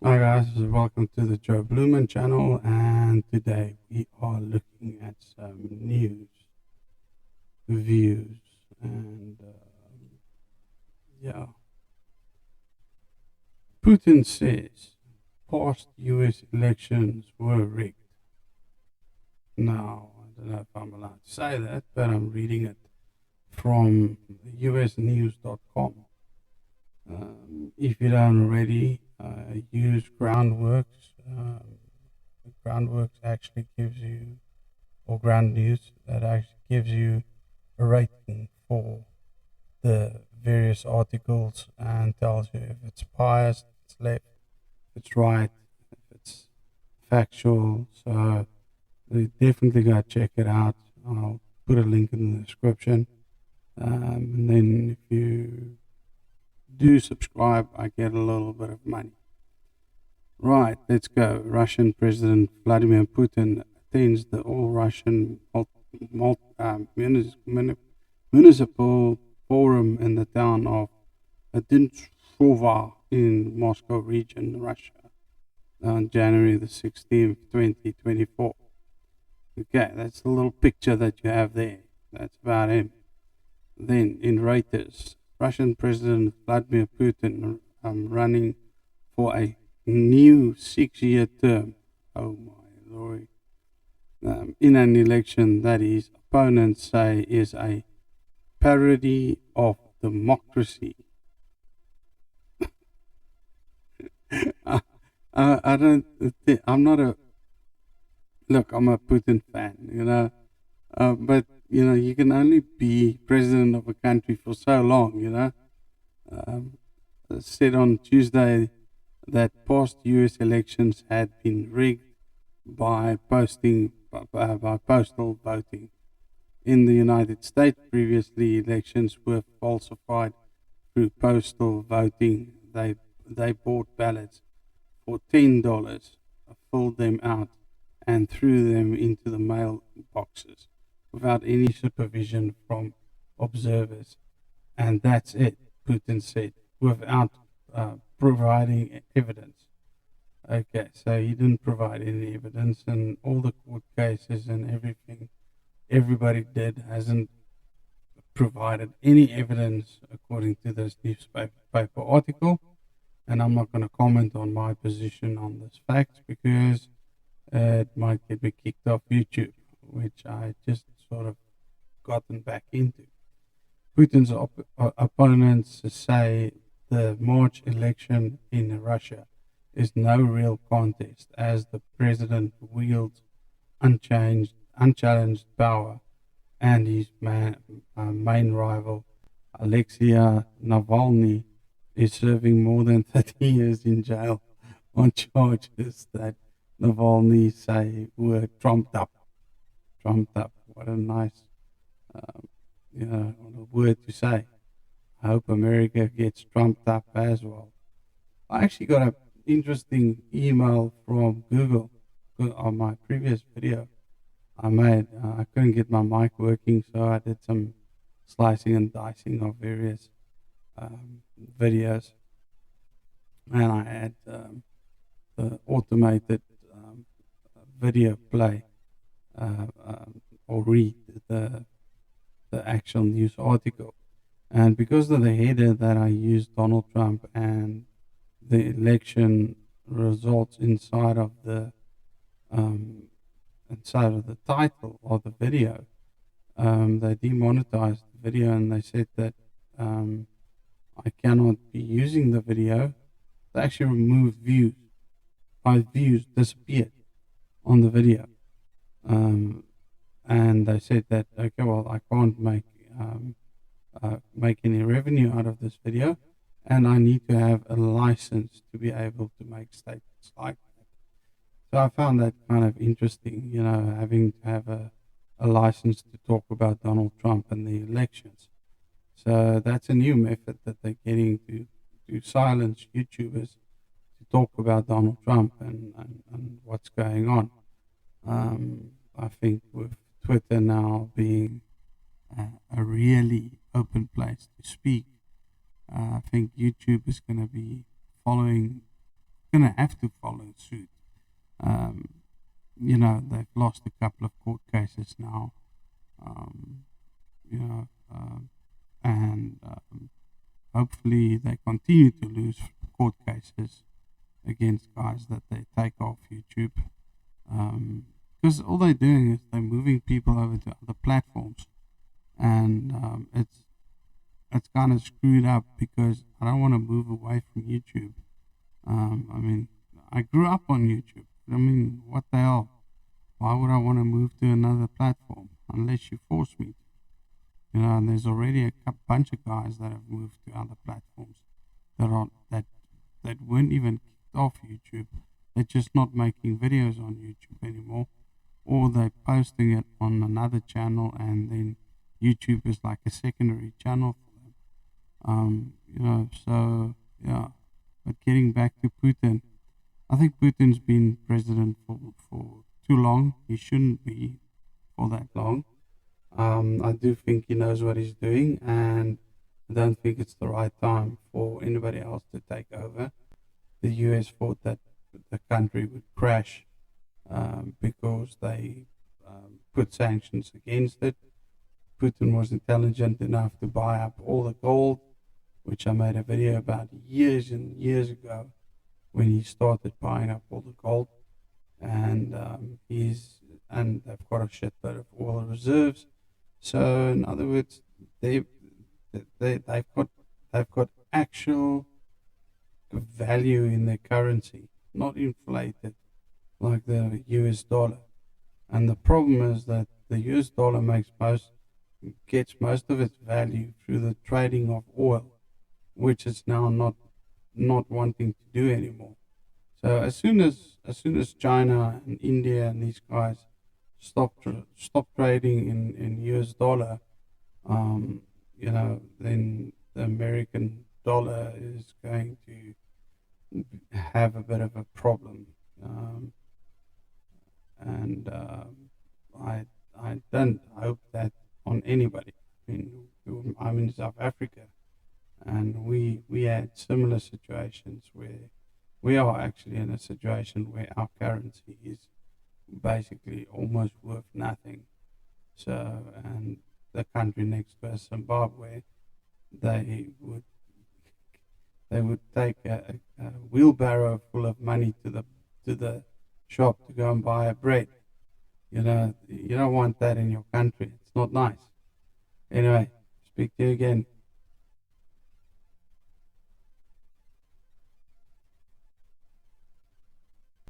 Hi guys, welcome to the JoBluemann channel, and today we are looking at some news, views, and yeah. Putin says past US elections were rigged. Now, I don't know if I'm allowed to say that, but I'm reading it from usnews.com. If you don't already, use Groundworks. Groundworks actually gives you, or Ground News, that actually gives you a rating for the various articles and tells you if it's biased, if it's left, if it's right, if it's factual. So you definitely go check it out. I'll put a link in the description. And then if you do subscribe, I get a little bit of money. Right, let's go. Russian President Vladimir Putin attends the all-Russian municipal forum in the town of Dintrova in Moscow region, Russia, on January the 16th, 2024. Okay, that's the little picture that you have there. That's about him. Then, in Reuters, Russian President Vladimir Putin running for a new 6-year term. Oh my lord. In an election that his opponents say is a parody of democracy. I don't think, I'm not a, look, I'm a Putin fan, but, you can only be president of a country for so long, said on Tuesday that past US elections had been rigged by postal voting. In the United States, previously elections were falsified through postal voting. They bought ballots for $10, filled them out, and threw them into the mailboxes without any supervision from observers. And that's it, Putin said, without providing evidence. Okay, so he didn't provide any evidence, and all the court cases and everything everybody did hasn't provided any evidence according to this newspaper article. And I'm not going to comment on my position on this fact because it might get me kicked off YouTube, which I just sort of gotten back into. Putin's opponents say the March election in Russia is no real contest, as the president wields unchallenged power, and his main rival, Alexei Navalny, is serving more than 30 years in jail on charges that Navalny say were trumped up. Trumped up. What a nice, word to say. I hope America gets trumped up as well. I actually got an interesting email from Google on my previous video I made. I couldn't get my mic working, so I did some slicing and dicing of various videos, and I had the automated video play or read the actual news article. And because of the header that I used, Donald Trump and the election results inside of the title of the video, they demonetized the video, and they said that I cannot be using the video. They actually removed views. My views disappeared on the video, and they said that, okay, well, I can't make any revenue out of this video, and I need to have a license to be able to make statements like that. So I found that kind of interesting, having to have a license to talk about Donald Trump and the elections. So that's a new method that they're getting to silence YouTubers to talk about Donald Trump and what's going on. I think with Twitter now being a really open place to speak, I think YouTube is going to be following gonna have to follow suit. Um, they've lost a couple of court cases now. Um, you know, and hopefully they continue to lose court cases against guys that they take off YouTube. Because all they're doing is they're moving people over to other platforms, and it's kind of screwed up because I don't want to move away from YouTube. I grew up on YouTube. What the hell? Why would I want to move to another platform unless you force me to? And there's already a bunch of guys that have moved to other platforms that weren't even kicked off YouTube. They're just not making videos on YouTube anymore, or they're posting it on another channel, and then YouTube is like a secondary channel for them. So yeah. But getting back to Putin, I think Putin's been president for too long. He shouldn't be for that long. I do think he knows what he's doing, and I don't think it's the right time for anybody else to take over. The US thought that the country would crash because they put sanctions against it. Putin was intelligent enough to buy up all the gold, which I made a video about years and years ago when he started buying up all the gold. And they've got a shitload of oil reserves. So in other words, they've got actual value in their currency, not inflated like the US dollar. And the problem is that the US dollar gets most of its value through the trading of oil, which it's now not wanting to do anymore. So as soon as China and India and these guys stop trading in US dollar, then the American dollar is going to have a bit of a problem. I don't hope that on anybody. I'm in South Africa, and we had similar situations where we are actually in a situation where our currency is basically almost worth nothing. So, and the country next to us, Zimbabwe, they would take a wheelbarrow full of money to the shop to go and buy a bread. You don't want that in your country. It's not nice. Anyway, speak to you again.